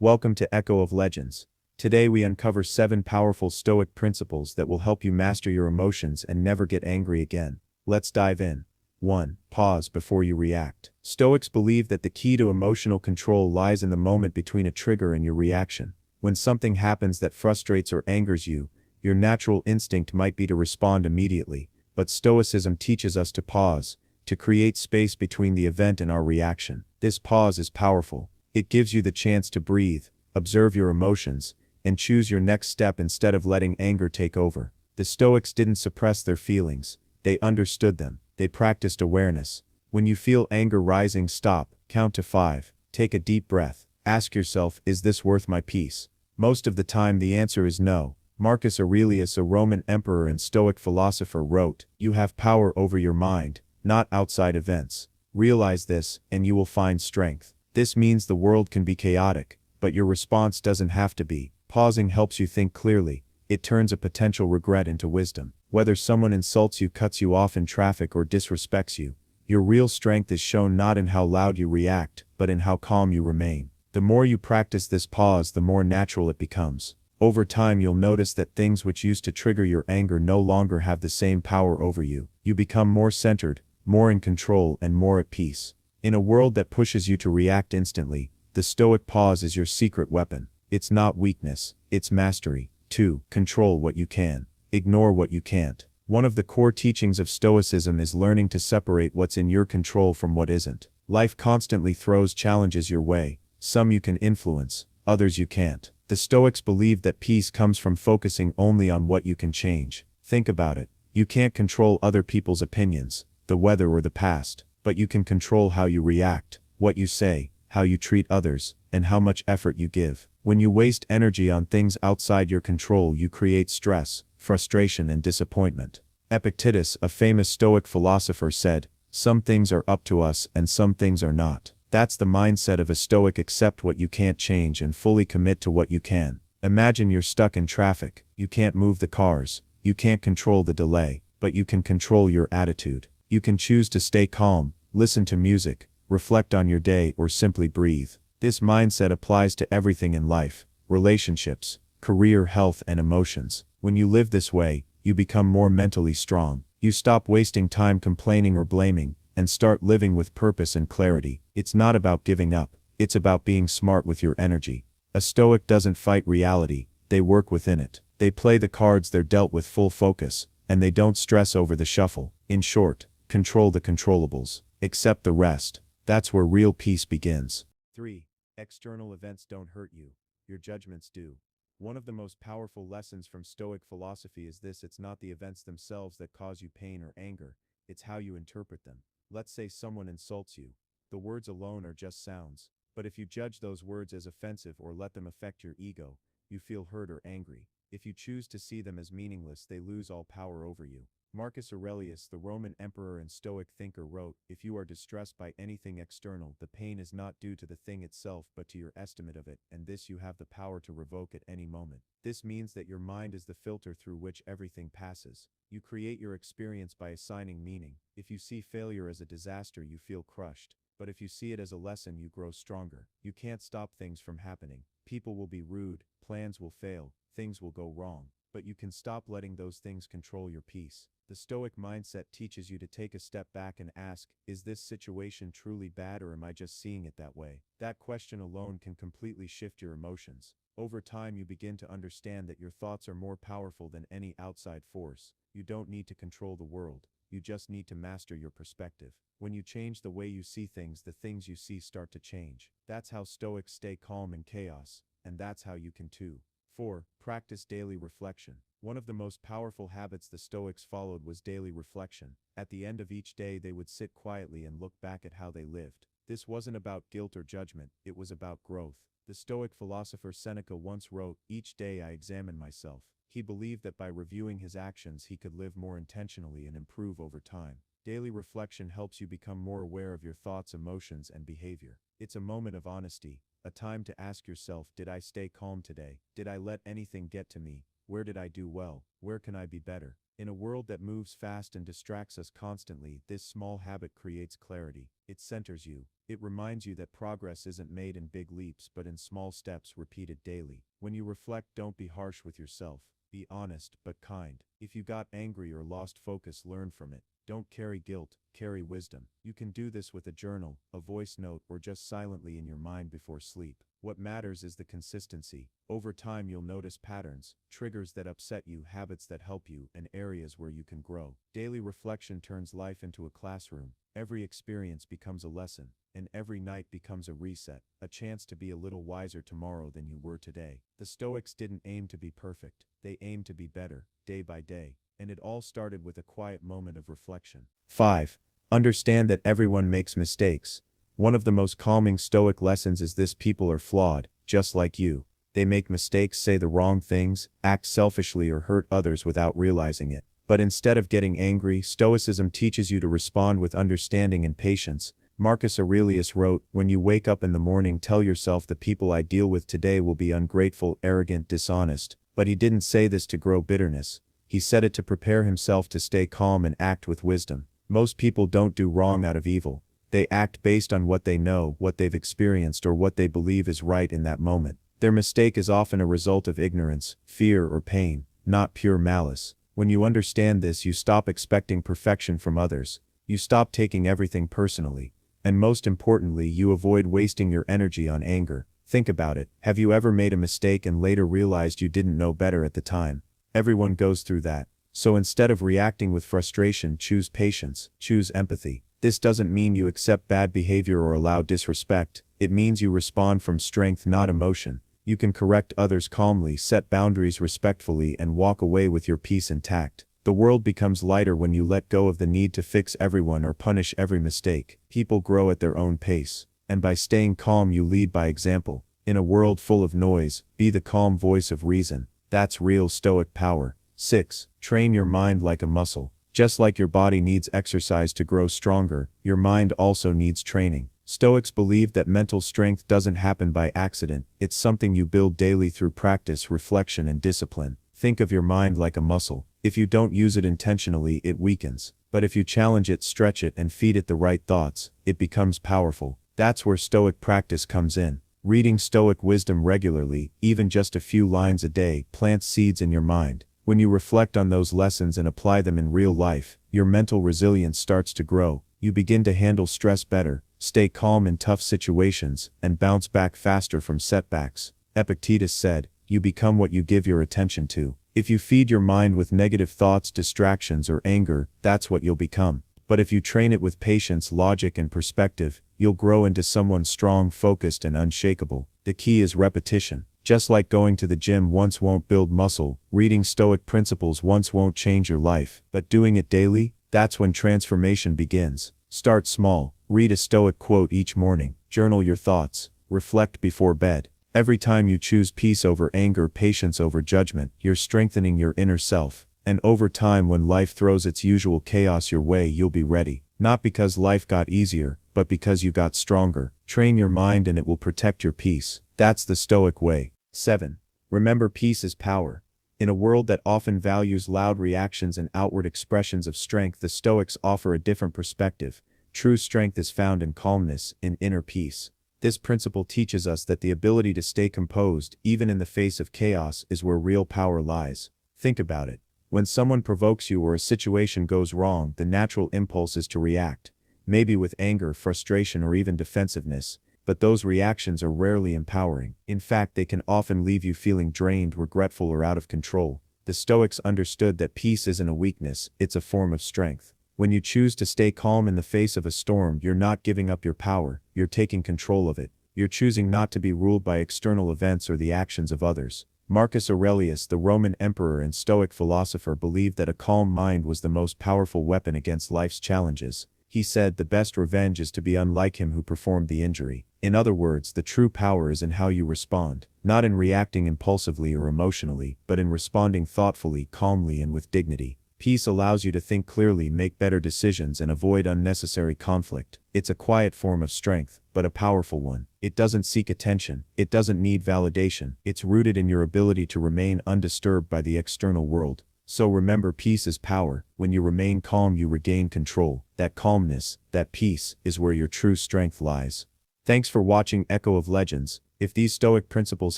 Welcome to Echo of Legends. Today we uncover 7 powerful Stoic principles that will help you master your emotions and never get angry again. Let's dive in. 1. Pause before you react. Stoics believe that the key to emotional control lies in the moment between a trigger and your reaction. When something happens that frustrates or angers you, your natural instinct might be to respond immediately, but Stoicism teaches us to pause, to create space between the event and our reaction. This pause is powerful. It gives you the chance to breathe, observe your emotions, and choose your next step instead of letting anger take over. The Stoics didn't suppress their feelings, they understood them. They practiced awareness. When you feel anger rising, stop, count to 5, take a deep breath, ask yourself, is this worth my peace? Most of the time the answer is no. Marcus Aurelius, a Roman emperor and Stoic philosopher, wrote, "You have power over your mind, not outside events. Realize this, and you will find strength." This means the world can be chaotic, but your response doesn't have to be. Pausing helps you think clearly. It turns a potential regret into wisdom. Whether someone insults you, cuts you off in traffic, or disrespects you, your real strength is shown not in how loud you react, but in how calm you remain. The more you practice this pause, the more natural it becomes. Over time you'll notice that things which used to trigger your anger no longer have the same power over you. You become more centered, more in control, and more at peace. In a world that pushes you to react instantly, the Stoic pause is your secret weapon. It's not weakness, it's mastery. 2. Control what you can. Ignore what you can't. One of the core teachings of Stoicism is learning to separate what's in your control from what isn't. Life constantly throws challenges your way. Some you can influence, others you can't. The Stoics believe that peace comes from focusing only on what you can change. Think about it. You can't control other people's opinions, the weather, or the past. But you can control how you react, what you say, how you treat others, and how much effort you give. When you waste energy on things outside your control, you create stress, frustration, and disappointment. Epictetus, a famous Stoic philosopher, said, "Some things are up to us and some things are not." That's the mindset of a Stoic. Accept what you can't change and fully commit to what you can. Imagine you're stuck in traffic. You can't move the cars, you can't control the delay, but you can control your attitude. You can choose to stay calm, listen to music, reflect on your day, or simply breathe. This mindset applies to everything in life: relationships, career, health, and emotions. When you live this way, you become more mentally strong. You stop wasting time complaining or blaming, and start living with purpose and clarity. It's not about giving up, it's about being smart with your energy. A Stoic doesn't fight reality, they work within it. They play the cards they're dealt with full focus, and they don't stress over the shuffle. In short, control the controllables. Accept the rest. That's where real peace begins. 3. External events don't hurt you. Your judgments do. One of the most powerful lessons from Stoic philosophy is this: it's not the events themselves that cause you pain or anger, it's how you interpret them. Let's say someone insults you. The words alone are just sounds. But if you judge those words as offensive or let them affect your ego, you feel hurt or angry. If you choose to see them as meaningless, they lose all power over you. Marcus Aurelius, the Roman emperor and Stoic thinker, wrote, "If you are distressed by anything external, the pain is not due to the thing itself but to your estimate of it, and this you have the power to revoke at any moment." This means that your mind is the filter through which everything passes. You create your experience by assigning meaning. If you see failure as a disaster, you feel crushed. But if you see it as a lesson, you grow stronger. You can't stop things from happening. People will be rude, plans will fail, things will go wrong. But you can stop letting those things control your peace. The Stoic mindset teaches you to take a step back and ask, is this situation truly bad, or am I just seeing it that way? That question alone can completely shift your emotions. Over time you begin to understand that your thoughts are more powerful than any outside force. You don't need to control the world, you just need to master your perspective. When you change the way you see things, the things you see start to change. That's how Stoics stay calm in chaos, and that's how you can too. 4. Practice daily reflection. One of the most powerful habits the Stoics followed was daily reflection. At the end of each day they would sit quietly and look back at how they lived. This wasn't about guilt or judgment, it was about growth. The Stoic philosopher Seneca once wrote, "Each day I examine myself." He believed that by reviewing his actions he could live more intentionally and improve over time. Daily reflection helps you become more aware of your thoughts, emotions, and behavior. It's a moment of honesty, a time to ask yourself, did I stay calm today? Did I let anything get to me? Where did I do well? Where can I be better? In a world that moves fast and distracts us constantly, this small habit creates clarity. It centers you. It reminds you that progress isn't made in big leaps but in small steps repeated daily. When you reflect, don't be harsh with yourself. Be honest but kind. If you got angry or lost focus, learn from it. Don't carry guilt, carry wisdom. You can do this with a journal, a voice note, or just silently in your mind before sleep. What matters is the consistency. Over time you'll notice patterns, triggers that upset you, habits that help you, and areas where you can grow. Daily reflection turns life into a classroom. Every experience becomes a lesson, and every night becomes a reset, a chance to be a little wiser tomorrow than you were today. The Stoics didn't aim to be perfect. They aimed to be better, day by day. And it all started with a quiet moment of reflection. 5. Understand that everyone makes mistakes. One of the most calming Stoic lessons is this: people are flawed, just like you. They make mistakes, say the wrong things, act selfishly, or hurt others without realizing it. But instead of getting angry, Stoicism teaches you to respond with understanding and patience. Marcus Aurelius wrote, "When you wake up in the morning, tell yourself the people I deal with today will be ungrateful, arrogant, dishonest." But he didn't say this to grow bitterness. He said it to prepare himself to stay calm and act with wisdom. Most people don't do wrong out of evil. They act based on what they know, what they've experienced, or what they believe is right in that moment. Their mistake is often a result of ignorance, fear, or pain, not pure malice. When you understand this, you stop expecting perfection from others. You stop taking everything personally. And most importantly, you avoid wasting your energy on anger. Think about it. Have you ever made a mistake and later realized you didn't know better at the time? Everyone goes through that. So instead of reacting with frustration, choose patience, choose empathy. This doesn't mean you accept bad behavior or allow disrespect. It means you respond from strength, not emotion. You can correct others calmly, set boundaries respectfully, and walk away with your peace intact. The world becomes lighter when you let go of the need to fix everyone or punish every mistake. People grow at their own pace. And by staying calm, you lead by example. In a world full of noise, be the calm voice of reason. That's real Stoic power. 6. Train your mind like a muscle. Just like your body needs exercise to grow stronger, your mind also needs training. Stoics believe that mental strength doesn't happen by accident. It's something you build daily through practice, reflection, and discipline. Think of your mind like a muscle. If you don't use it intentionally, it weakens. But if you challenge it, stretch it, and feed it the right thoughts, it becomes powerful. That's where Stoic practice comes in. Reading Stoic wisdom regularly, even just a few lines a day, plants seeds in your mind. When you reflect on those lessons and apply them in real life, your mental resilience starts to grow. You begin to handle stress better, stay calm in tough situations, and bounce back faster from setbacks. Epictetus said, "You become what you give your attention to." If you feed your mind with negative thoughts, distractions, or anger, that's what you'll become. But if you train it with patience, logic, and perspective, you'll grow into someone strong, focused, and unshakable. The key is repetition. Just like going to the gym once won't build muscle, reading Stoic principles once won't change your life, but doing it daily, that's when transformation begins. Start small. Read a Stoic quote each morning. Journal your thoughts. Reflect before bed. Every time you choose peace over anger, patience over judgment, you're strengthening your inner self. And over time, when life throws its usual chaos your way, you'll be ready. Not because life got easier, but because you got stronger. Train your mind and it will protect your peace. That's the Stoic way. 7. Remember, peace is power. In a world that often values loud reactions and outward expressions of strength, the Stoics offer a different perspective. True strength is found in calmness, in inner peace. This principle teaches us that the ability to stay composed, even in the face of chaos, is where real power lies. Think about it. When someone provokes you or a situation goes wrong, the natural impulse is to react. Maybe with anger, frustration, or even defensiveness. But those reactions are rarely empowering. In fact, they can often leave you feeling drained, regretful, or out of control. The Stoics understood that peace isn't a weakness, it's a form of strength. When you choose to stay calm in the face of a storm, you're not giving up your power, you're taking control of it. You're choosing not to be ruled by external events or the actions of others. Marcus Aurelius, the Roman emperor and Stoic philosopher, believed that a calm mind was the most powerful weapon against life's challenges. He said, "The best revenge is to be unlike him who performed the injury." In other words, the true power is in how you respond, not in reacting impulsively or emotionally, but in responding thoughtfully, calmly, and with dignity. Peace allows you to think clearly, make better decisions, and avoid unnecessary conflict. It's a quiet form of strength, but a powerful one. It doesn't seek attention. It doesn't need validation. It's rooted in your ability to remain undisturbed by the external world. So remember, peace is power. When you remain calm, you regain control. That calmness, that peace, is where your true strength lies. Thanks for watching Echo of Legends. If these Stoic principles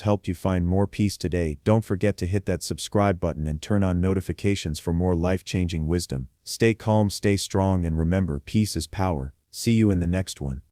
helped you find more peace today, don't forget to hit that subscribe button and turn on notifications for more life-changing wisdom. Stay calm, stay strong, and remember, peace is power. See you in the next one.